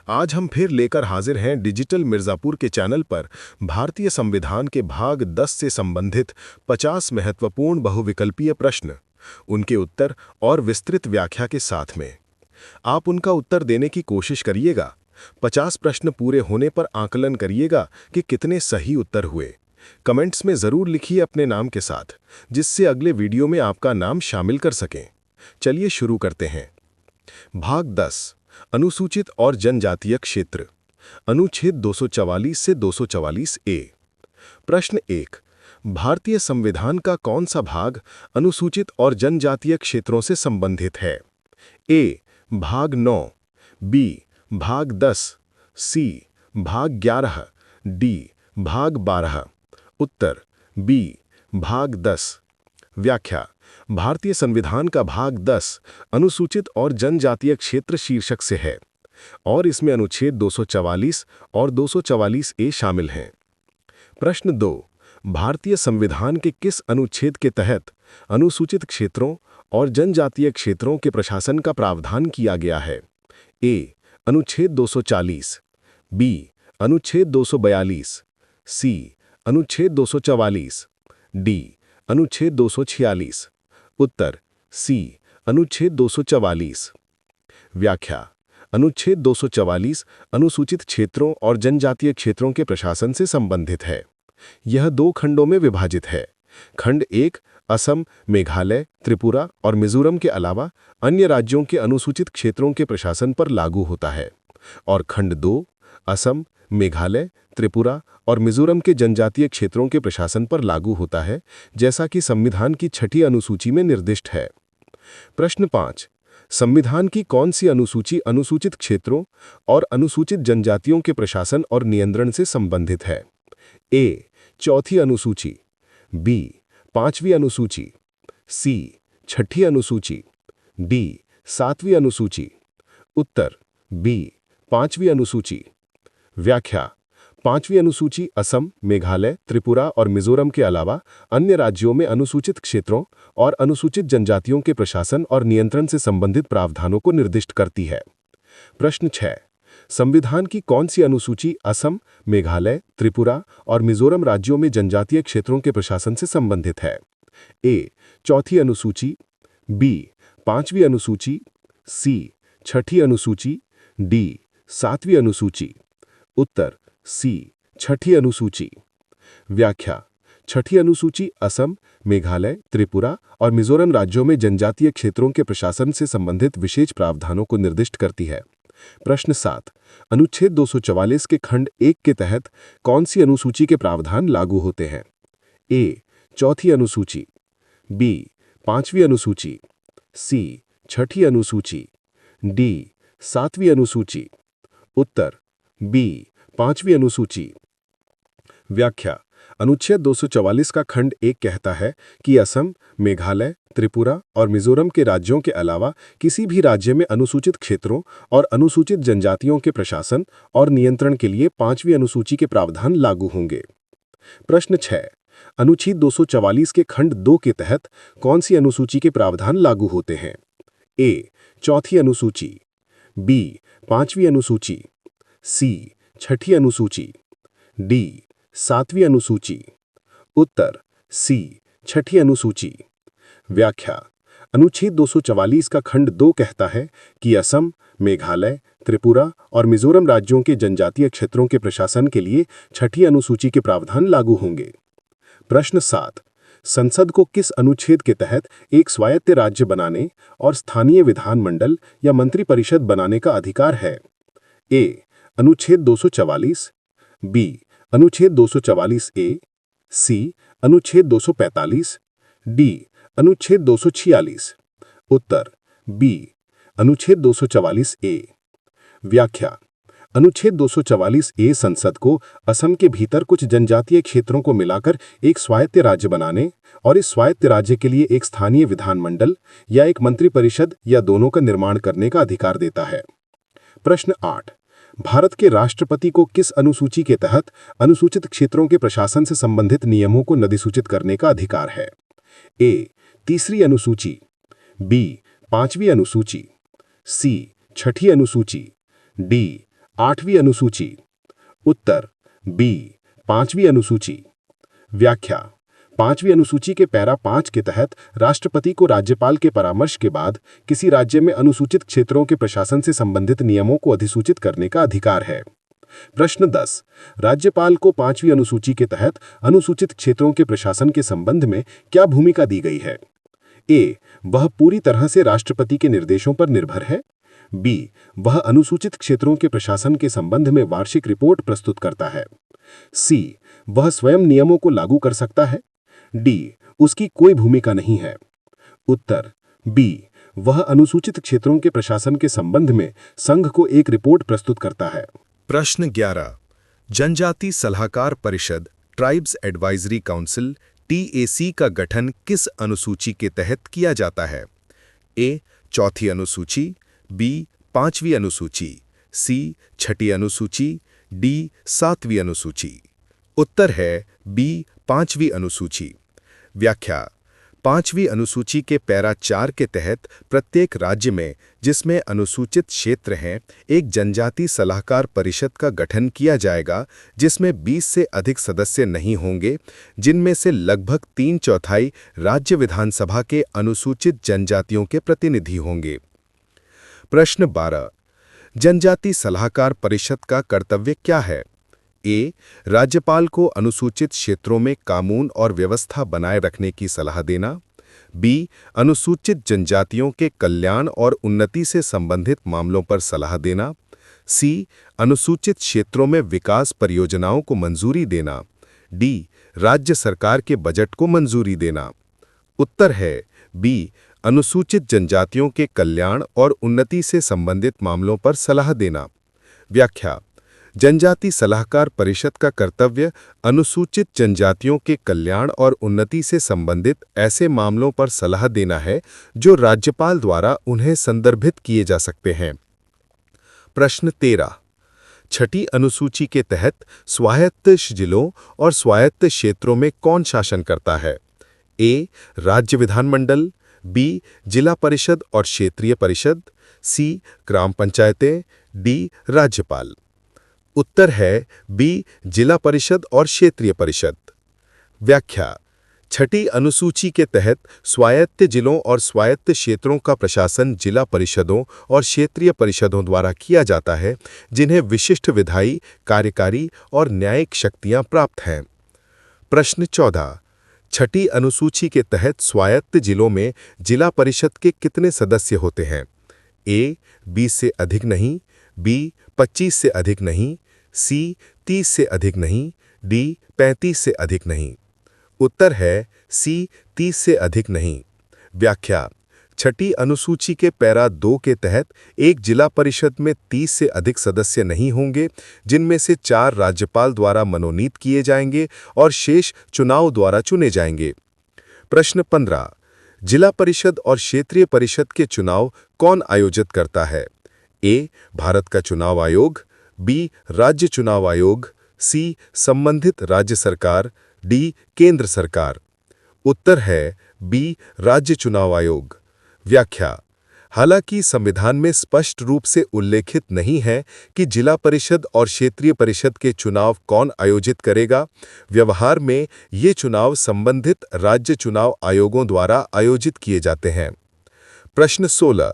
आज हम फिर लेकर हाजिर हैं डिजिटल मिर्ज़ापुर के चैनल पर भारतीय संविधान के भाग 10 से संबंधित 50 महत्वपूर्ण बहुविकल्पीय प्रश्न, उनके उत्तर और विस्तृत व्याख्या के साथ में। आप उनका उत्तर देने की कोशिश करिएगा। 50 प्रश्न पूरे होने पर आकलन करिएगा कि कितने सही उत्तर हुए। कमेंट्स में ज़रूर लिखिए अपने नाम के साथ, जिससे अगले वीडियो में आपका नाम शामिल कर सकें। चलिए शुरू करते हैं। भाग 10, अनुसूचित और जनजातीय क्षेत्र, अनुच्छेद 244 से 244 ए। प्रश्न 1, भारतीय संविधान का कौन सा भाग अनुसूचित और जनजातीय क्षेत्रों से संबंधित है? ए. भाग 9, बी. भाग 10, सी. भाग 11, डी. भाग 12। उत्तर बी. भाग 10। व्याख्या: भारतीय संविधान का भाग 10 अनुसूचित और जनजातीय क्षेत्र शीर्षक से है और इसमें अनुच्छेद 244 और 244 ए शामिल हैं। प्रश्न 2, भारतीय संविधान के किस अनुच्छेद के तहत अनुसूचित क्षेत्रों और जनजातीय क्षेत्रों के प्रशासन का प्रावधान किया गया है? ए. अनुच्छेद 240, बी. अनुच्छेद 242, सी. अनुच्छेद 244, डी. अनुच्छेद 246। उत्तर सी. अनुच्छेद 244। व्याख्या: अनुच्छेद 244 अनुसूचित क्षेत्रों और जनजातीय क्षेत्रों के प्रशासन से संबंधित है। यह 2 खंडों में विभाजित है। खंड 1 असम, मेघालय, त्रिपुरा और मिजोरम के अलावा अन्य राज्यों के अनुसूचित क्षेत्रों के प्रशासन पर लागू होता है और खंड 2 असम, मेघालय, त्रिपुरा और मिजोरम के जनजातीय क्षेत्रों के प्रशासन पर लागू होता है, जैसा कि संविधान की 6ठी अनुसूची में निर्दिष्ट है। प्रश्न 5, संविधान की कौन सी अनुसूची अनुसूचित क्षेत्रों और अनुसूचित जनजातियों के प्रशासन और नियंत्रण से संबंधित है? ए. चौथी अनुसूची, बी. 5वीं अनुसूची, सी. 6ठी अनुसूची, डी. 7वीं अनुसूची। उत्तर बी. 5वीं अनुसूची। व्याख्या: 5वीं अनुसूची असम, मेघालय, त्रिपुरा और मिजोरम के अलावा अन्य राज्यों में अनुसूचित क्षेत्रों और अनुसूचित जनजातियों के प्रशासन और नियंत्रण से संबंधित प्रावधानों को निर्दिष्ट करती है। प्रश्न 6, संविधान की कौन सी अनुसूची असम, मेघालय, त्रिपुरा और मिजोरम राज्यों में जनजातीय क्षेत्रों के प्रशासन से संबंधित है? ए. चौथी अनुसूची, बी. 5वीं अनुसूची, सी. 6ठी अनुसूची, डी. 7वीं अनुसूची। उत्तर सी. 6ठी अनुसूची। व्याख्या: 6ठी अनुसूची असम, मेघालय, त्रिपुरा और मिजोरम राज्यों में जनजातीय क्षेत्रों के प्रशासन से संबंधित विशेष प्रावधानों को निर्दिष्ट करती है। प्रश्न 7, अनुच्छेद 244 के खंड 1 के तहत कौन सी अनुसूची के प्रावधान लागू होते हैं? ए. चौथी अनुसूची, बी. 5वीं अनुसूची, सी. 6ठी अनुसूची, डी. 7वीं अनुसूची। उत्तर बी. 5वीं अनुसूची। व्याख्या: अनुच्छेद 244 का खंड 1 कहता है कि असम, मेघालय, त्रिपुरा और मिजोरम के राज्यों के अलावा किसी भी राज्य में अनुसूचित क्षेत्रों और अनुसूचित जनजातियों के प्रशासन और नियंत्रण के लिए 5वीं अनुसूची के प्रावधान लागू होंगे। प्रश्न 6, अनुच्छेद 244 के खंड 2 के तहत कौन सी अनुसूची के प्रावधान लागू होते हैं? ए. चौथी अनुसूची, बी. 5वीं अनुसूची, सी. 6ठी अनुसूची, डी. 7वीं अनुसूची। उत्तर सी. 6ठी अनुसूची। व्याख्या: अनुच्छेद 244 का खंड 2 कहता है कि असम, मेघालय, त्रिपुरा और मिजोरम राज्यों के जनजातीय क्षेत्रों के प्रशासन के लिए 6ठी अनुसूची के प्रावधान लागू होंगे। प्रश्न 7, संसद को किस अनुच्छेद के तहत एक स्वायत्त राज्य बनाने और स्थानीय विधानमंडल या मंत्रिपरिषद बनाने का अधिकार है? ए. अनुच्छेद 244, बी. अनुच्छेद 244 ए, सी. अनुच्छेद 245, डी. अनुच्छेद 246। उत्तर बी. अनुच्छेद 244 ए। व्याख्या: अनुच्छेद 244 ए संसद को असम के भीतर कुछ जनजातीय क्षेत्रों को मिलाकर एक स्वायत्त राज्य बनाने और इस स्वायत्त राज्य के लिए एक स्थानीय विधानमंडल या एक मंत्रिपरिषद या दोनों का निर्माण करने का अधिकार देता है। प्रश्न 8, भारत के राष्ट्रपति को किस अनुसूची के तहत अनुसूचित क्षेत्रों के प्रशासन से संबंधित नियमों को अधिसूचित करने का अधिकार है? ए. तीसरी अनुसूची, बी. 5वीं अनुसूची, सी. 6ठी अनुसूची, डी. 8वीं अनुसूची। उत्तर बी 5वीं अनुसूची। व्याख्या। 5वीं अनुसूची के पैरा 5 के तहत राष्ट्रपति को राज्यपाल के परामर्श के बाद किसी राज्य में अनुसूचित क्षेत्रों के प्रशासन से संबंधित नियमों को अधिसूचित करने का अधिकार है। प्रश्न 10। राज्यपाल को 5वीं अनुसूची के तहत अनुसूचित क्षेत्रों के प्रशासन के संबंध में क्या भूमिका दी गई है? ए, वह पूरी तरह से राष्ट्रपति के निर्देशों पर निर्भर है। बी, वह अनुसूचित क्षेत्रों के प्रशासन के संबंध में वार्षिक रिपोर्ट प्रस्तुत करता है। सी, वह स्वयं नियमों को लागू कर सकता है। डी, उसकी कोई भूमिका नहीं है। उत्तर बी, वह अनुसूचित क्षेत्रों के प्रशासन के संबंध में संघ को एक रिपोर्ट प्रस्तुत करता है। प्रश्न 11। जनजाति सलाहकार परिषद ट्राइब्स एडवाइजरी काउंसिल TAC का गठन किस अनुसूची के तहत किया जाता है? ए, चौथी अनुसूची। बी, 5वीं अनुसूची। सी, छठी अनुसूची। डी, 7वीं अनुसूची। उत्तर है बी, 5वीं अनुसूची। व्याख्या। 5वीं अनुसूची के पैरा 4 के तहत प्रत्येक राज्य में जिसमें अनुसूचित क्षेत्र हैं, एक जनजाति सलाहकार परिषद का गठन किया जाएगा जिसमें 20 से अधिक सदस्य नहीं होंगे, जिनमें से लगभग 3/4 राज्य विधानसभा के अनुसूचित जनजातियों के प्रतिनिधि होंगे। प्रश्न 12। जनजाति सलाहकार परिषद का कर्तव्य क्या है? ए, राज्यपाल को अनुसूचित क्षेत्रों में कानून और व्यवस्था बनाए रखने की सलाह देना। बी, अनुसूचित जनजातियों के कल्याण और उन्नति से संबंधित मामलों पर सलाह देना। सी, अनुसूचित क्षेत्रों में विकास परियोजनाओं को मंजूरी देना। डी, राज्य सरकार के बजट को मंजूरी देना। उत्तर है बी, अनुसूचित जनजातियों के कल्याण और उन्नति से संबंधित मामलों पर सलाह देना। व्याख्या। जनजाति सलाहकार परिषद का कर्तव्य अनुसूचित जनजातियों के कल्याण और उन्नति से संबंधित ऐसे मामलों पर सलाह देना है जो राज्यपाल द्वारा उन्हें संदर्भित किए जा सकते हैं। प्रश्न 13। छठी अनुसूची के तहत स्वायत्त जिलों और स्वायत्त क्षेत्रों में कौन शासन करता है? ए, राज्य विधानमंडल। बी, जिला परिषद और क्षेत्रीय परिषद। सी, ग्राम पंचायतें। डी, राज्यपाल। उत्तर है बी, जिला परिषद और क्षेत्रीय परिषद। व्याख्या। छठी अनुसूची के तहत स्वायत्त जिलों और स्वायत्त क्षेत्रों का प्रशासन जिला परिषदों और क्षेत्रीय परिषदों द्वारा किया जाता है, जिन्हें विशिष्ट विधायी, कार्यकारी और न्यायिक शक्तियां प्राप्त हैं। प्रश्न 14। छठी अनुसूची के तहत स्वायत्त जिलों में जिला परिषद के कितने सदस्य होते हैं? ए, 20 से अधिक नहीं। बी, 25 से अधिक नहीं। सी, 30 से अधिक नहीं। डी, 35 से अधिक नहीं। उत्तर है सी, 30 से अधिक नहीं। व्याख्या। छठी अनुसूची के पैरा 2 के तहत एक जिला परिषद में 30 से अधिक सदस्य नहीं होंगे, जिनमें से 4 राज्यपाल द्वारा मनोनीत किए जाएंगे और शेष चुनाव द्वारा चुने जाएंगे। प्रश्न 15। जिला परिषद और क्षेत्रीय परिषद के चुनाव कौन आयोजित करता है? ए, भारत का चुनाव आयोग। बी, राज्य चुनाव आयोग। सी, संबंधित राज्य सरकार। डी, केंद्र सरकार। उत्तर है बी, राज्य चुनाव आयोग। व्याख्या। हालांकि संविधान में स्पष्ट रूप से उल्लेखित नहीं है कि जिला परिषद और क्षेत्रीय परिषद के चुनाव कौन आयोजित करेगा, व्यवहार में ये चुनाव संबंधित राज्य चुनाव आयोगों द्वारा आयोजित किए जाते हैं। प्रश्न 16।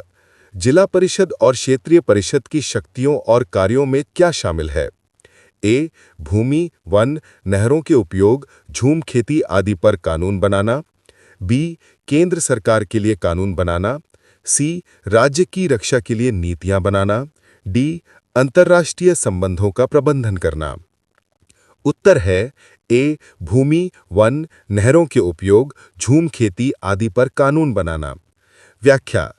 जिला परिषद और क्षेत्रीय परिषद की शक्तियों और कार्यों में क्या शामिल है? ए, भूमि, वन, नहरों के उपयोग, झूम खेती आदि पर कानून बनाना। बी, केंद्र सरकार के लिए कानून बनाना। सी, राज्य की रक्षा के लिए नीतियां बनाना। डी, अंतर्राष्ट्रीय संबंधों का प्रबंधन करना। उत्तर है ए, भूमि, वन, नहरों के उपयोग, झूम खेती आदि पर कानून बनाना। व्याख्या।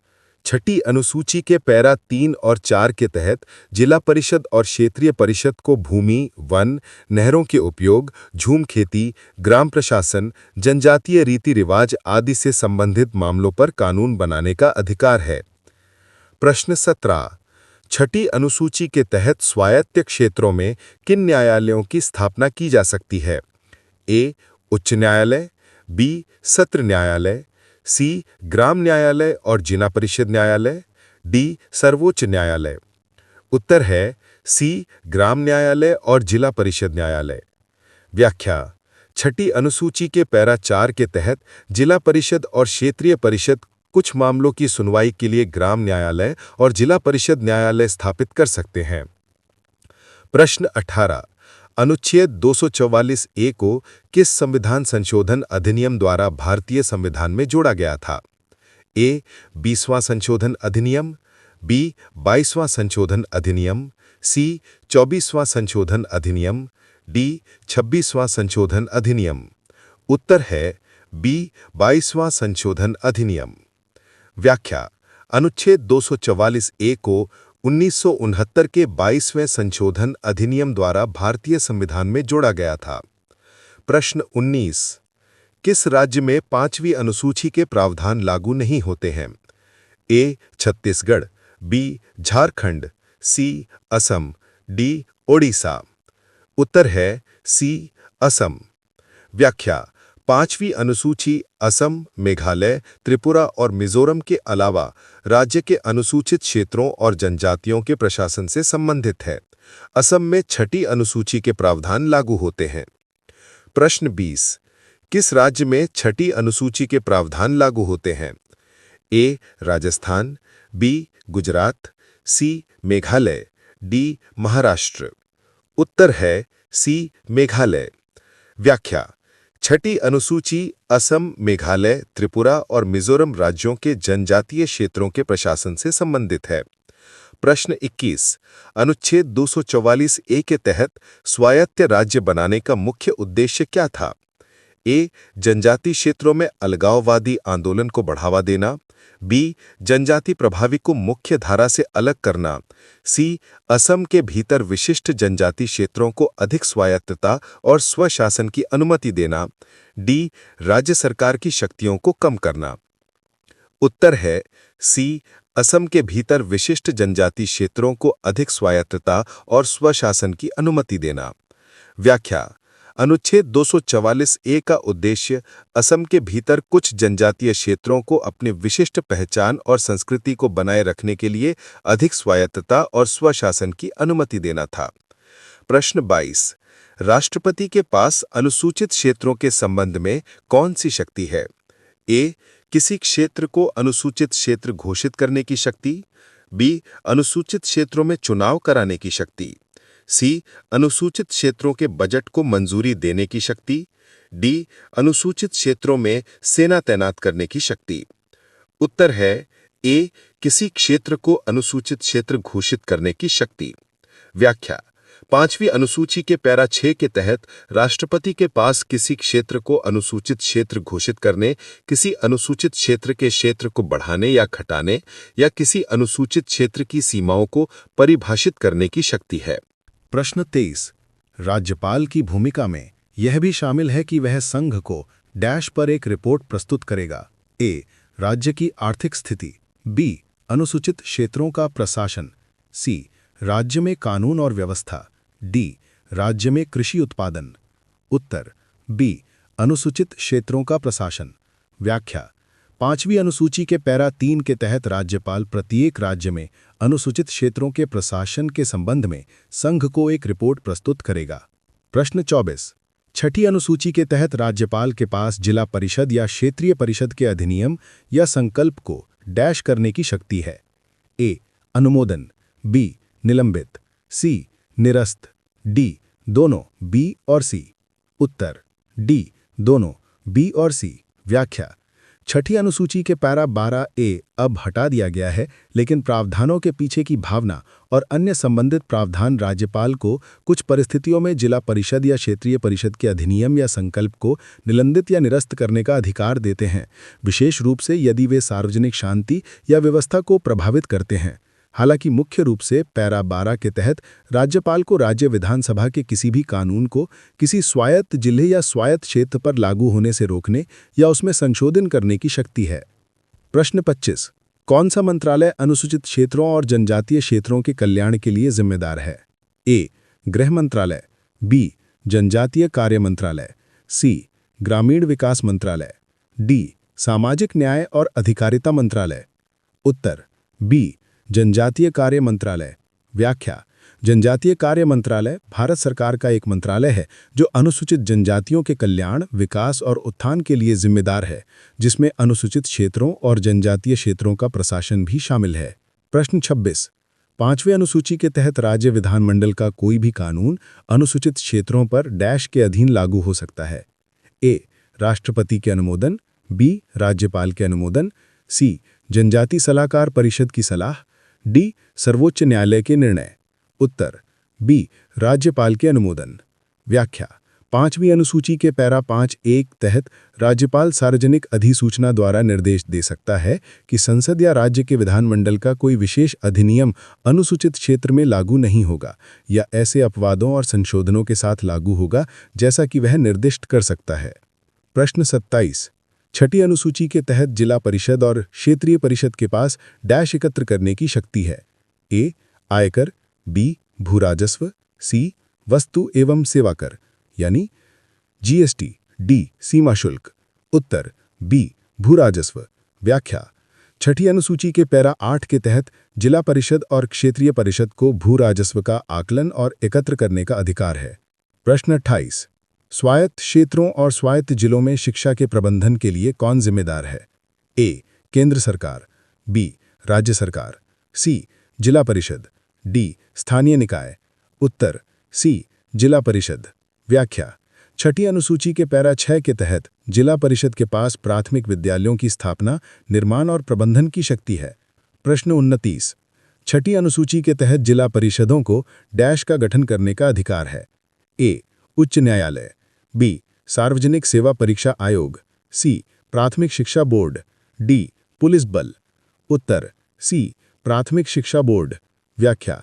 छठी अनुसूची के पैरा 3 और 4 के तहत जिला परिषद और क्षेत्रीय परिषद को भूमि, वन, नहरों के उपयोग, झूम खेती, ग्राम प्रशासन, जनजातीय रीति रिवाज आदि से संबंधित मामलों पर कानून बनाने का अधिकार है। प्रश्न 17। छठी अनुसूची के तहत स्वायत्त क्षेत्रों में किन न्यायालयों की स्थापना की जा सकती है? ए, उच्च न्यायालय। बी, सत्र न्यायालय। सी, ग्राम न्यायालय और जिला परिषद न्यायालय। डी, सर्वोच्च न्यायालय। उत्तर है सी ग्राम न्यायालय और जिला परिषद न्यायालय। व्याख्या। छठी अनुसूची के पैरा 4 के तहत जिला परिषद और क्षेत्रीय परिषद कुछ मामलों की सुनवाई के लिए ग्राम न्यायालय और जिला परिषद न्यायालय स्थापित कर सकते हैं। प्रश्न 18। अनुच्छेद 244 ए को किस संविधान संशोधन अधिनियम द्वारा भारतीय संविधान में जोड़ा गया था? ए 20वां संशोधन अधिनियम, बी 22वां संशोधन अधिनियम, सी 24वां संशोधन अधिनियम, डी 26वां संशोधन अधिनियम। उत्तर है बी 22वां संशोधन अधिनियम। व्याख्या। अनुच्छेद 244 ए को 1969 के 22वें संशोधन अधिनियम द्वारा भारतीय संविधान में जोड़ा गया था। प्रश्न 19। किस राज्य में 5वीं अनुसूची के प्रावधान लागू नहीं होते हैं? ए छत्तीसगढ़, बी झारखंड, सी असम, डी ओडिशा। उत्तर है सी असम। व्याख्या। 5वीं अनुसूची असम, मेघालय, त्रिपुरा और मिजोरम के अलावा राज्य के अनुसूचित क्षेत्रों और जनजातियों के प्रशासन से संबंधित है। असम में 6ठी अनुसूची के प्रावधान लागू होते हैं। प्रश्न 20। किस राज्य में 6ठी अनुसूची के प्रावधान लागू होते हैं? ए राजस्थान, बी गुजरात, सी मेघालय, डी महाराष्ट्र। उत्तर है सी मेघालय। व्याख्या। 6ठी अनुसूची असम, मेघालय, त्रिपुरा और मिजोरम राज्यों के जनजातीय क्षेत्रों के प्रशासन से संबंधित है। प्रश्न 21। अनुच्छेद 244 ए के तहत स्वायत्त राज्य बनाने का मुख्य उद्देश्य क्या था? ए जनजाति क्षेत्रों में अलगाववादी आंदोलन को बढ़ावा देना, बी जनजाति प्रभावी को मुख्य धारा से अलग करना, सी असम के भीतर विशिष्ट जनजाति क्षेत्रों को अधिक स्वायत्तता और स्वशासन की अनुमति देना, डी राज्य सरकार की शक्तियों को कम करना। उत्तर है सी असम के भीतर विशिष्ट जनजाति क्षेत्रों को अधिक स्वायत्तता और स्वशासन की अनुमति देना। व्याख्या। अनुच्छेद 244 ए का उद्देश्य असम के भीतर कुछ जनजातीय क्षेत्रों को अपनी विशिष्ट पहचान और संस्कृति को बनाए रखने के लिए अधिक स्वायत्तता और स्वशासन की अनुमति देना था। प्रश्न 22। राष्ट्रपति के पास अनुसूचित क्षेत्रों के संबंध में कौन सी शक्ति है? ए किसी क्षेत्र को अनुसूचित क्षेत्र घोषित करने की शक्ति, बी अनुसूचित क्षेत्रों में चुनाव कराने की शक्ति, सी अनुसूचित क्षेत्रों के बजट को मंजूरी देने की शक्ति, डी अनुसूचित क्षेत्रों में सेना तैनात करने की शक्ति। उत्तर है ए किसी क्षेत्र को अनुसूचित क्षेत्र घोषित करने की शक्ति। व्याख्या। 5वीं अनुसूची के पैरा 6 के तहत राष्ट्रपति के पास किसी क्षेत्र को अनुसूचित क्षेत्र घोषित करने, किसी अनुसूचित क्षेत्र के क्षेत्र को बढ़ाने या घटाने या किसी अनुसूचित क्षेत्र की सीमाओं को परिभाषित करने की शक्ति है। प्रश्न 23। राज्यपाल की भूमिका में यह भी शामिल है कि वह संघ को डैश पर एक रिपोर्ट प्रस्तुत करेगा। ए राज्य की आर्थिक स्थिति, बी अनुसूचित क्षेत्रों का प्रशासन, सी राज्य में कानून और व्यवस्था, डी राज्य में कृषि उत्पादन। उत्तर बी अनुसूचित क्षेत्रों का प्रशासन। व्याख्या। 5वीं अनुसूची के पैरा 3 के तहत राज्यपाल प्रत्येक राज्य में अनुसूचित क्षेत्रों के प्रशासन के संबंध में संघ को एक रिपोर्ट प्रस्तुत करेगा। प्रश्न 24। 6ठी अनुसूची के तहत राज्यपाल के पास जिला परिषद या क्षेत्रीय परिषद के अधिनियम या संकल्प को डैश करने की शक्ति है। ए अनुमोदन, बी निलंबित, सी निरस्त, डी दोनों, बी और सी। उत्तर डी दोनों, बी और सी। व्याख्या। 6ठी अनुसूची के पैरा 12 ए अब हटा दिया गया है, लेकिन प्रावधानों के पीछे की भावना और अन्य संबंधित प्रावधान राज्यपाल को कुछ परिस्थितियों में जिला परिषद या क्षेत्रीय परिषद के अधिनियम या संकल्प को निलंबित या निरस्त करने का अधिकार देते हैं, विशेष रूप से यदि वे सार्वजनिक शांति या व्यवस्था को प्रभावित करते हैं। हालांकि मुख्य रूप से पैरा 12 के तहत राज्यपाल को राज्य विधानसभा के किसी भी कानून को किसी स्वायत्त जिले या स्वायत्त क्षेत्र पर लागू होने से रोकने या उसमें संशोधन करने की शक्ति है। प्रश्न 25। कौन सा मंत्रालय अनुसूचित क्षेत्रों और जनजातीय क्षेत्रों के कल्याण के लिए जिम्मेदार है? ए गृह मंत्रालय, बी जनजातीय कार्य मंत्रालय, सी ग्रामीण विकास मंत्रालय, डी सामाजिक न्याय और अधिकारिता मंत्रालय। उत्तर बी जनजातीय कार्य मंत्रालय। व्याख्या। जनजातीय कार्य मंत्रालय भारत सरकार का एक मंत्रालय है जो अनुसूचित जनजातियों के कल्याण, विकास और उत्थान के लिए जिम्मेदार है, जिसमें अनुसूचित क्षेत्रों और जनजातीय क्षेत्रों का प्रशासन भी शामिल है। प्रश्न 26। 5वीं अनुसूची के तहत राज्य विधानमंडल का कोई भी कानून अनुसूचित क्षेत्रों पर डैश के अधीन लागू हो सकता है। ए. राष्ट्रपति के अनुमोदन, बी. राज्यपाल के अनुमोदन, सी. जनजाति सलाहकार परिषद की सलाह, डी. सर्वोच्च न्यायालय के निर्णय। उत्तर बी. राज्यपाल के अनुमोदन। व्याख्या। 5वीं अनुसूची के पैरा 5(1) तहत राज्यपाल सार्वजनिक अधिसूचना द्वारा निर्देश दे सकता है कि संसद या राज्य के विधानमंडल का कोई विशेष अधिनियम अनुसूचित क्षेत्र में लागू नहीं होगा या ऐसे अपवादों और संशोधनों के साथ लागू होगा जैसा कि वह निर्दिष्ट कर सकता है। प्रश्न 27। 6ठी अनुसूची के तहत जिला परिषद और क्षेत्रीय परिषद के पास डैश एकत्र करने की शक्ति है। ए. आयकर, बी. भूराजस्व, सी. वस्तु एवं सेवा कर यानी जीएसटी, डी. सीमा शुल्क। उत्तर बी. भूराजस्व। व्याख्या। 6ठी अनुसूची के पैरा 8 के तहत जिला परिषद और क्षेत्रीय परिषद को भूराजस्व का आकलन और एकत्र करने का अधिकार है। प्रश्न 28। स्वायत्त क्षेत्रों और स्वायत्त जिलों में शिक्षा के प्रबंधन के लिए कौन जिम्मेदार है? ए. केंद्र सरकार, बी. राज्य सरकार, सी. जिला परिषद, डी. स्थानीय निकाय। उत्तर सी. जिला परिषद। व्याख्या। 6ठी अनुसूची के पैरा 6 के तहत जिला परिषद के पास प्राथमिक विद्यालयों की स्थापना, निर्माण और प्रबंधन की शक्ति है। प्रश्न 29। 6ठी अनुसूची के तहत जिला परिषदों को डैश का गठन करने का अधिकार है। ए. उच्च न्यायालय, बी. सार्वजनिक सेवा परीक्षा आयोग, सी. प्राथमिक शिक्षा बोर्ड, डी. पुलिस बल। उत्तर सी. प्राथमिक शिक्षा बोर्ड। व्याख्या।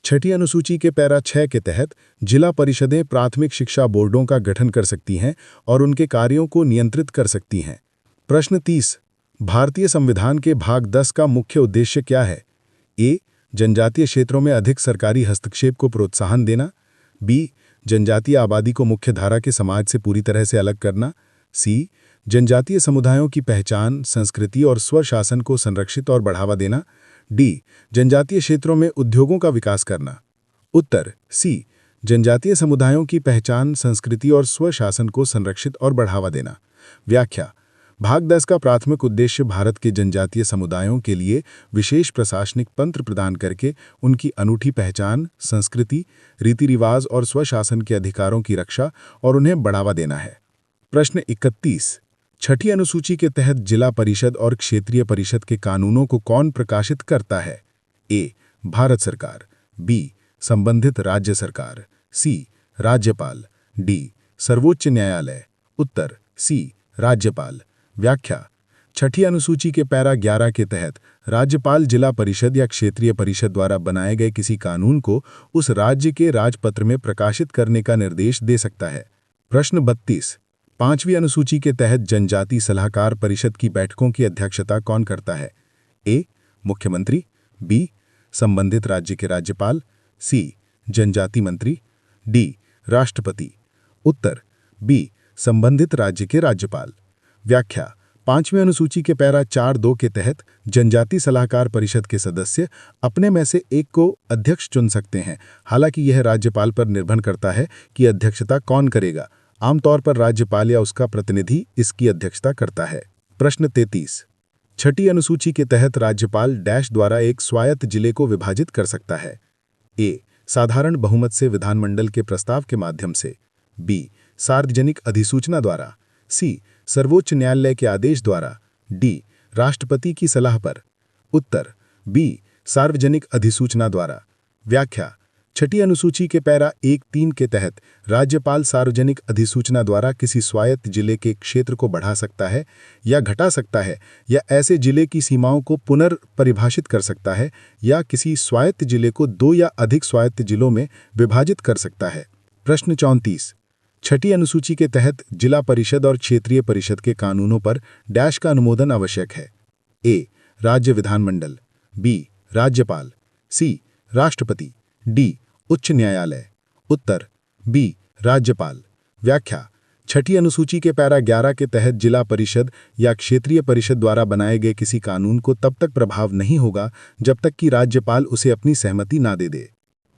6ठी अनुसूची के पैरा 6 के तहत जिला परिषदें प्राथमिक शिक्षा बोर्डों का गठन कर सकती हैं और उनके कार्यों को नियंत्रित कर सकती हैं। प्रश्न 30। भारतीय संविधान के भाग 10 का मुख्य उद्देश्य क्या है? ए. जनजातीय क्षेत्रों में अधिक सरकारी हस्तक्षेप को प्रोत्साहन देना, बी. जनजातीय आबादी को मुख्यधारा के समाज से पूरी तरह से अलग करना, सी. जनजातीय समुदायों की पहचान, संस्कृति और स्वशासन को संरक्षित और बढ़ावा देना, डी. जनजातीय क्षेत्रों में उद्योगों का विकास करना। उत्तर सी. जनजातीय समुदायों की पहचान, संस्कृति और स्वशासन को संरक्षित और बढ़ावा देना। व्याख्या। भाग 10 का प्राथमिक उद्देश्य भारत के जनजातीय समुदायों के लिए विशेष प्रशासनिक तंत्र प्रदान करके उनकी अनूठी पहचान, संस्कृति, रीति रिवाज और स्वशासन के अधिकारों की रक्षा और उन्हें बढ़ावा देना है। प्रश्न 31। 6ठी अनुसूची के तहत जिला परिषद और क्षेत्रीय परिषद के कानूनों को कौन प्रकाशित करता है? ए. भारत सरकार, बी. संबंधित राज्य सरकार, सी. राज्यपाल, डी. सर्वोच्च न्यायालय। उत्तर सी. राज्यपाल। व्याख्या। 6ठी अनुसूची के पैरा 11 के तहत राज्यपाल जिला परिषद या क्षेत्रीय परिषद द्वारा बनाए गए किसी कानून को उस राज्य के राजपत्र में प्रकाशित करने का निर्देश दे सकता है। प्रश्न 32। 5वीं अनुसूची के तहत जनजाति सलाहकार परिषद की बैठकों की अध्यक्षता कौन करता है? ए. मुख्यमंत्री, बी. संबंधित राज्य के राज्यपाल, सी. जनजाति मंत्री, डी. राष्ट्रपति। उत्तर बी. संबंधित राज्य के राज्यपाल। व्याख्या। 5वीं अनुसूची के पैरा 4(2) के तहत जनजाति सलाहकार परिषद के सदस्य अपने में से एक को अध्यक्ष चुन सकते हैं, हालांकि यह राज्यपाल पर निर्भर करता है कि अध्यक्षता कौन करेगा। आमतौर पर राज्यपाल या उसका प्रतिनिधि इसकी अध्यक्षता करता है। प्रश्न 33। 6ठी अनुसूची के तहत राज्यपाल डैश द्वारा एक स्वायत्त जिले को विभाजित कर सकता है। ए. साधारण बहुमत से विधानमंडल के प्रस्ताव के माध्यम से, बी. सार्वजनिक अधिसूचना द्वारा, सी. सर्वोच्च न्यायालय के आदेश द्वारा, डी. राष्ट्रपति की सलाह पर। उत्तर बी. सार्वजनिक अधिसूचना द्वारा। व्याख्या। 6ठी अनुसूची के पैरा 1(3) के तहत राज्यपाल सार्वजनिक अधिसूचना द्वारा किसी स्वायत्त जिले के क्षेत्र को बढ़ा सकता है या घटा सकता है या ऐसे जिले की सीमाओं को पुनर्परिभाषित कर सकता है या किसी स्वायत्त जिले को 2 या अधिक स्वायत्त जिलों में विभाजित कर सकता है। प्रश्न 34। 6ठी अनुसूची के तहत जिला परिषद और क्षेत्रीय परिषद के कानूनों पर डैश का अनुमोदन आवश्यक है। ए. राज्य विधानमंडल, बी. राज्यपाल, सी. राष्ट्रपति, डी. उच्च न्यायालय। उत्तर बी. राज्यपाल। व्याख्या। 6ठी अनुसूची के पैरा 11 के तहत जिला परिषद या क्षेत्रीय परिषद द्वारा बनाए गए किसी कानून को तब तक प्रभाव नहीं होगा जब तक कि राज्यपाल उसे अपनी सहमति ना दे दे।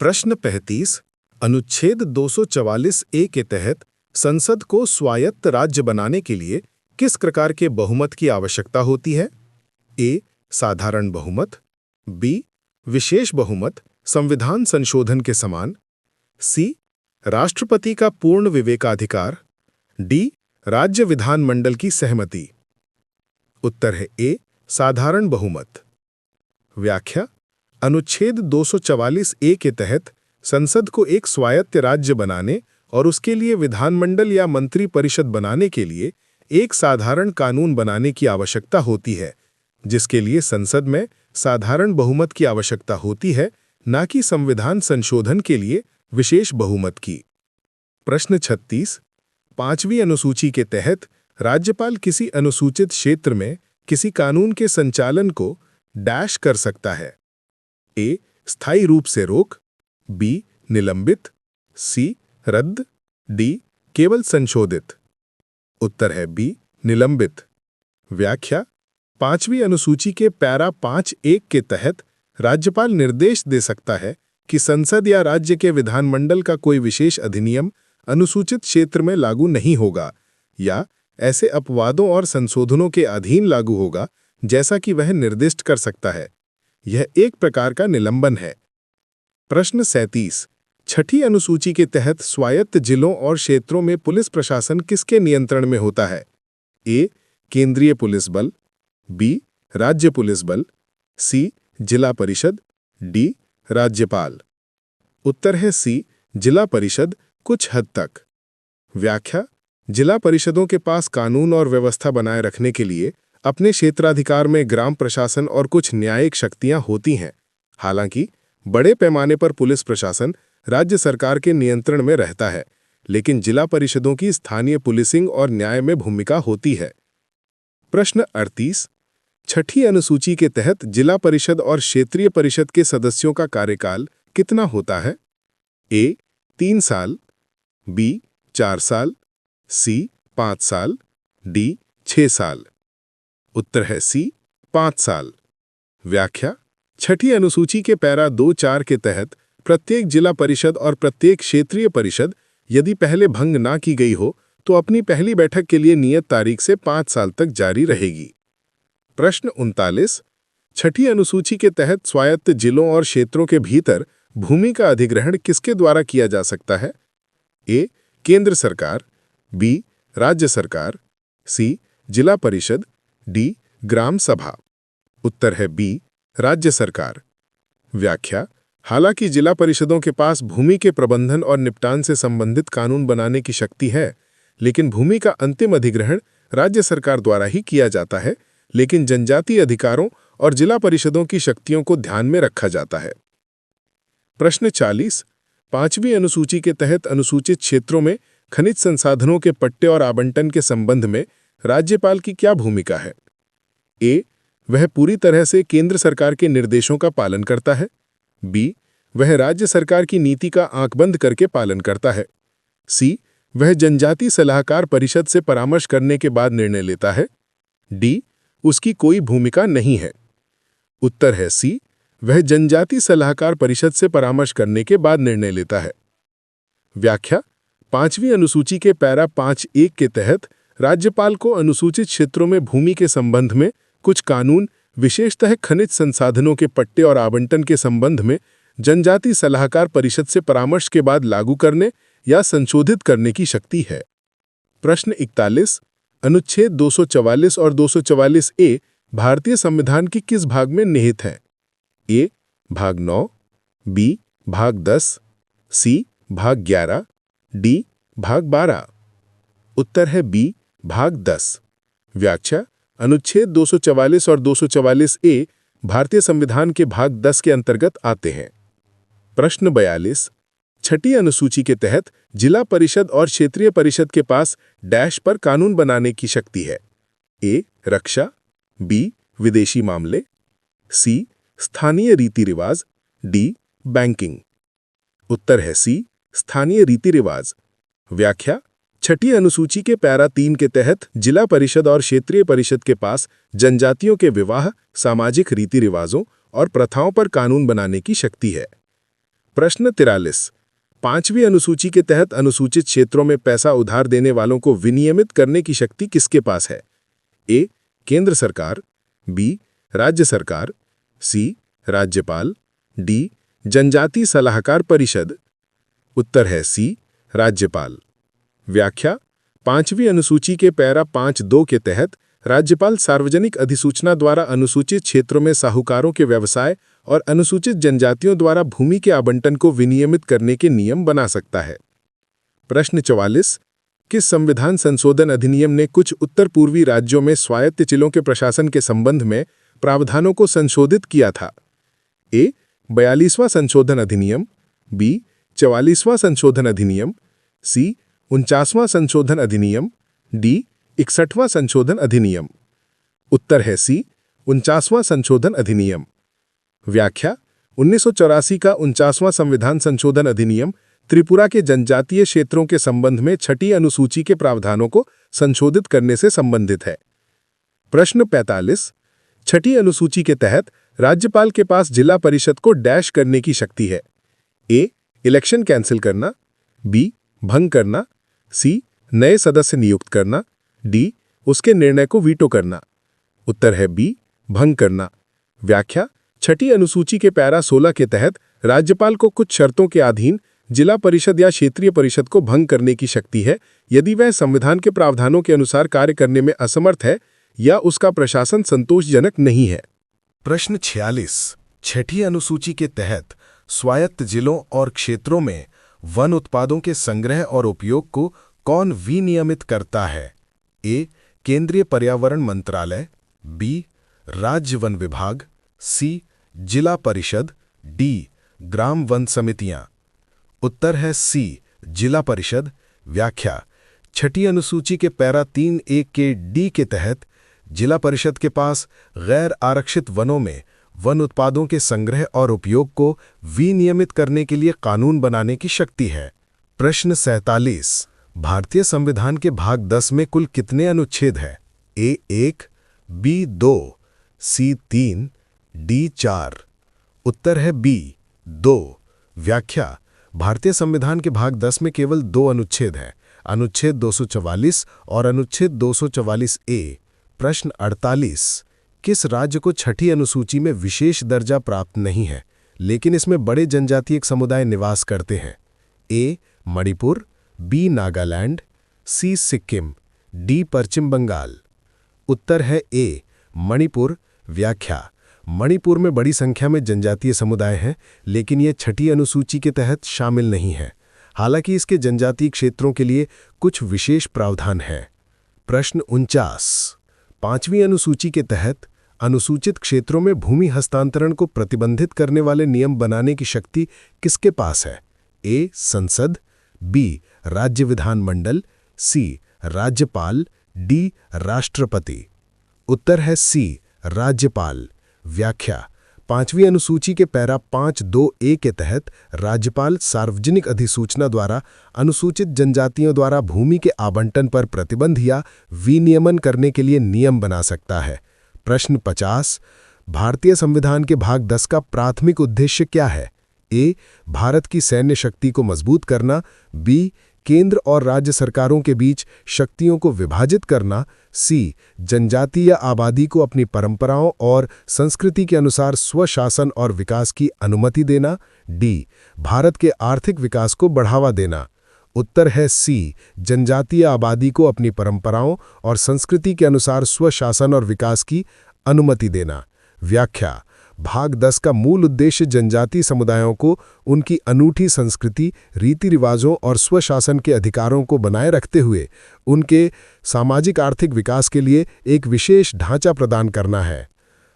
प्रश्न 35। अनुच्छेद 244 ए के तहत संसद को स्वायत्त राज्य बनाने के लिए किस प्रकार के बहुमत की आवश्यकता होती है? ए. साधारण बहुमत, बी. विशेष बहुमत संविधान संशोधन के समान, सी. राष्ट्रपति का पूर्ण विवेकाधिकार, डी. राज्य विधानमंडल की सहमति। उत्तर है ए. साधारण बहुमत। व्याख्या: अनुच्छेद 244 ए के तहत संसद को एक स्वायत्त राज्य बनाने और उसके लिए विधानमंडल या मंत्री परिषद बनाने के लिए एक साधारण कानून बनाने की आवश्यकता होती है, जिसके लिए संसद में साधारण बहुमत की आवश्यकता होती है, न कि संविधान संशोधन के लिए विशेष बहुमत की। प्रश्न 36। 5वीं अनुसूची के तहत राज्यपाल किसी अनुसूचित क्षेत्र में किसी कानून के संचालन को डैश कर सकता है? ए. स्थायी रूप से रोक, बी. निलंबित, सी. रद्द, डी. केवल संशोधित। उत्तर है बी. निलंबित। व्याख्या: 5वीं अनुसूची के पैरा 5(1) के तहत राज्यपाल निर्देश दे सकता है कि संसद या राज्य के विधानमंडल का कोई विशेष अधिनियम अनुसूचित क्षेत्र में लागू नहीं होगा या ऐसे अपवादों और संशोधनों के अधीन लागू होगा जैसा कि वह निर्दिष्ट कर सकता है। यह एक प्रकार का निलंबन है। प्रश्न 37। 6ठी अनुसूची के तहत स्वायत्त जिलों और क्षेत्रों में पुलिस प्रशासन किसके नियंत्रण में होता है? ए. केंद्रीय पुलिस बल, बी. राज्य पुलिस बल, सी. जिला परिषद, डी. राज्यपाल। उत्तर है सी. जिला परिषद, कुछ हद तक। व्याख्या: जिला परिषदों के पास कानून और व्यवस्था बनाए रखने के लिए अपने क्षेत्राधिकार में ग्राम प्रशासन और कुछ न्यायिक शक्तियां होती हैं। हालांकि बड़े पैमाने पर पुलिस प्रशासन राज्य सरकार के नियंत्रण में रहता है, लेकिन जिला परिषदों की स्थानीय पुलिसिंग और न्याय में भूमिका होती है। प्रश्न 38। 6ठी अनुसूची के तहत जिला परिषद और क्षेत्रीय परिषद के सदस्यों का कार्यकाल कितना होता है? ए. 3 साल, बी. 4 साल, सी. 5 साल, डी. 6 साल। उत्तर है सी. 5 साल। व्याख्या: 6ठी अनुसूची के पैरा 2(4) के तहत प्रत्येक जिला परिषद और प्रत्येक क्षेत्रीय परिषद यदि पहले भंग ना की गई हो तो अपनी पहली बैठक के लिए नियत तारीख से 5 साल तक जारी रहेगी। प्रश्न 39। 6ठी अनुसूची के तहत स्वायत्त जिलों और क्षेत्रों के भीतर भूमि का अधिग्रहण किसके द्वारा किया जा सकता है? ए. केंद्र सरकार, बी. राज्य सरकार, सी. जिला परिषद, डी. ग्राम सभा। उत्तर है बी. राज्य सरकार। व्याख्या: हालांकि जिला परिषदों के पास भूमि के प्रबंधन और निपटान से संबंधित कानून बनाने की शक्ति है, लेकिन भूमि का अंतिम अधिग्रहण राज्य सरकार द्वारा ही किया जाता है, लेकिन जनजातीय अधिकारों और जिला परिषदों की शक्तियों को ध्यान में रखा जाता है। प्रश्न 40। 5वीं अनुसूची के तहत अनुसूचित क्षेत्रों में खनिज संसाधनों के पट्टे और आवंटन के संबंध में राज्यपाल की क्या भूमिका है? ए. वह पूरी तरह से केंद्र सरकार के निर्देशों का पालन करता है, बी. वह राज्य सरकार की नीति का आंखबंद करके पालन करता है, सी. वह जनजाति सलाहकार परिषद से परामर्श करने के बाद निर्णय लेता है, डी. उसकी कोई भूमिका नहीं है। उत्तर है सी. वह जनजाति सलाहकार परिषद से परामर्श करने के बाद निर्णय लेता है। व्याख्या: 5वीं अनुसूची के पैरा 5(1) के तहत राज्यपाल को अनुसूचित क्षेत्रों में भूमि के संबंध में कुछ कानून, विशेषतः खनिज संसाधनों के पट्टे और आवंटन के संबंध में जनजाति सलाहकार परिषद से परामर्श के बाद लागू करने या संशोधित करने की शक्ति है। प्रश्न 41। अनुच्छेद 244 और 244 ए भारतीय संविधान के किस भाग में निहित है? ए. भाग 9, बी. भाग 10, सी. भाग 11, डी. भाग 12। उत्तर है बी. भाग 10। व्याख्या: अनुच्छेद 244 और 244 ए भारतीय संविधान के भाग 10 के अंतर्गत आते हैं। प्रश्न 42। 6ठी अनुसूची के तहत जिला परिषद और क्षेत्रीय परिषद के पास डैश पर कानून बनाने की शक्ति है? ए. रक्षा, बी. विदेशी मामले, सी. स्थानीय रीति रिवाज, डी. बैंकिंग। उत्तर है सी. स्थानीय रीति रिवाज। व्याख्या: 6ठी अनुसूची के पैरा 3 के तहत जिला परिषद और क्षेत्रीय परिषद के पास जनजातियों के विवाह, सामाजिक रीति रिवाजों और प्रथाओं पर कानून बनाने की शक्ति है। प्रश्न 43। 5वीं अनुसूची के तहत अनुसूचित क्षेत्रों में पैसा उधार देने वालों को विनियमित करने की शक्ति किसके पास है? ए. केंद्र सरकार, बी. राज्य सरकार, सी. राज्यपाल, डी. जनजातीय सलाहकार परिषद। उत्तर है सी. राज्यपाल। व्याख्या: 5वीं अनुसूची के पैरा 5(2) के तहत राज्यपाल सार्वजनिक अधिसूचना द्वारा अनुसूचित क्षेत्रों में साहूकारों के व्यवसाय और अनुसूचित जनजातियों द्वारा भूमि के आवंटन को विनियमित करने के नियम बना सकता है। प्रश्न 44। किस संविधान संशोधन अधिनियम ने कुछ उत्तर पूर्वी राज्यों में स्वायत्त जिलों के प्रशासन के संबंध में प्रावधानों को संशोधित किया था? ए. 42वां संशोधन अधिनियम, बी. 44वां संशोधन अधिनियम, सी. 49वां संशोधन अधिनियम, डी. 61वां संशोधन अधिनियम। उत्तर है सी. 49वां संशोधन अधिनियम। व्याख्या: 1984 का 49वां संविधान संशोधन अधिनियम त्रिपुरा के जनजातीय क्षेत्रों के संबंध में 6ठी अनुसूची के प्रावधानों को संशोधित करने से संबंधित है। प्रश्न 45। 6ठी अनुसूची के तहत राज्यपाल के पास जिला परिषद को डैश करने की शक्ति है? ए. इलेक्शन कैंसिल करना, बी. भंग करना, सी. नए सदस्य नियुक्त करना, डी. उसके निर्णय को वीटो करना। उत्तर है बी. भंग करना। व्याख्या: 6ठी अनुसूची के पैरा 16 के तहत राज्यपाल को कुछ शर्तों के अधीन जिला परिषद या क्षेत्रीय परिषद को भंग करने की शक्ति है यदि वह संविधान के प्रावधानों के अनुसार कार्य करने में असमर्थ है या उसका प्रशासन संतोषजनक नहीं है। प्रश्न 46। 6ठी अनुसूची के तहत स्वायत्त जिलों और क्षेत्रों में वन उत्पादों के संग्रह और उपयोग को कौन विनियमित करता है? ए. केंद्रीय पर्यावरण मंत्रालय, बी. राज्य वन विभाग, सी. जिला परिषद, डी. ग्राम वन समितियां। उत्तर है सी. जिला परिषद। व्याख्या: 6ठी अनुसूची के पैरा 3(1) के डी के तहत जिला परिषद के पास गैर आरक्षित वनों में वन उत्पादों के संग्रह और उपयोग को विनियमित करने के लिए कानून बनाने की शक्ति है। प्रश्न 47। भारतीय संविधान के भाग 10 में कुल कितने अनुच्छेद हैं? ए. 1, बी. 2, सी. 3, डी. 4। उत्तर है बी. 2। व्याख्या: भारतीय संविधान के भाग 10 में केवल 2 अनुच्छेद हैं, अनुच्छेद 244 और अनुच्छेद 244 ए। प्रश्न 48। किस राज्य को 6ठी अनुसूची में विशेष दर्जा प्राप्त नहीं है लेकिन इसमें बड़े जनजातीय समुदाय निवास करते हैं? ए. मणिपुर, बी. नागालैंड, सी. सिक्किम, डी. पश्चिम बंगाल। उत्तर है ए. मणिपुर। व्याख्या: मणिपुर में बड़ी संख्या में जनजातीय समुदाय हैं लेकिन ये 6ठी अनुसूची के तहत शामिल नहीं है, हालांकि इसके जनजातीय क्षेत्रों के लिए कुछ विशेष प्रावधान हैं। प्रश्न 49। 5वीं अनुसूची के तहत अनुसूचित क्षेत्रों में भूमि हस्तांतरण को प्रतिबंधित करने वाले नियम बनाने की शक्ति किसके पास है? ए. संसद, बी. राज्य विधानमंडल, सी. राज्यपाल, डी. राष्ट्रपति। उत्तर है सी. राज्यपाल। व्याख्या: 5वीं अनुसूची के पैरा 5(2)(a) के तहत राज्यपाल सार्वजनिक अधिसूचना द्वारा अनुसूचित जनजातियों द्वारा भूमि के आवंटन पर प्रतिबंध या विनियमन करने के लिए नियम बना सकता है। प्रश्न 50। भारतीय संविधान के भाग 10 का प्राथमिक उद्देश्य क्या है? ए. भारत की सैन्य शक्ति को मजबूत करना, बी. केंद्र और राज्य सरकारों के बीच शक्तियों को विभाजित करना, सी. जनजातीय आबादी को अपनी परंपराओं और संस्कृति के अनुसार स्वशासन और विकास की अनुमति देना, डी. भारत के आर्थिक विकास को बढ़ावा देना। उत्तर है सी. जनजातीय आबादी को अपनी परंपराओं और संस्कृति के अनुसार स्वशासन और विकास की अनुमति देना। व्याख्या: भाग 10 का मूल उद्देश्य जनजातीय समुदायों को उनकी अनूठी संस्कृति, रीति रिवाजों और स्वशासन के अधिकारों को बनाए रखते हुए उनके सामाजिक आर्थिक विकास के लिए एक विशेष ढांचा प्रदान करना है।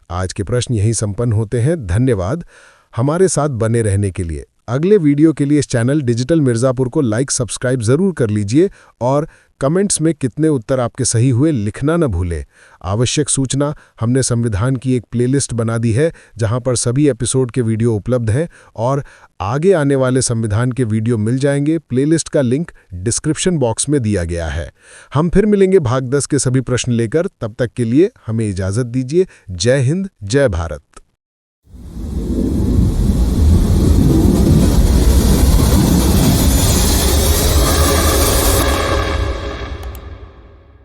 आज के प्रश्न यहीं संपन्न होते हैं। धन्यवाद हमारे साथ बने रहने के लिए। अगले वीडियो के लिए इस चैनल डिजिटल मिर्ज़ापुर को लाइक सब्सक्राइब ज़रूर कर लीजिए और कमेंट्स में कितने उत्तर आपके सही हुए लिखना न भूलें। आवश्यक सूचना, हमने संविधान की एक प्लेलिस्ट बना दी है जहां पर सभी एपिसोड के वीडियो उपलब्ध हैं और आगे आने वाले संविधान के वीडियो मिल जाएंगे। प्लेलिस्ट का लिंक डिस्क्रिप्शन बॉक्स में दिया गया है। हम फिर मिलेंगे भाग 10 के सभी प्रश्न लेकर। तब तक के लिए हमें इजाज़त दीजिए। जय हिंद, जय भारत।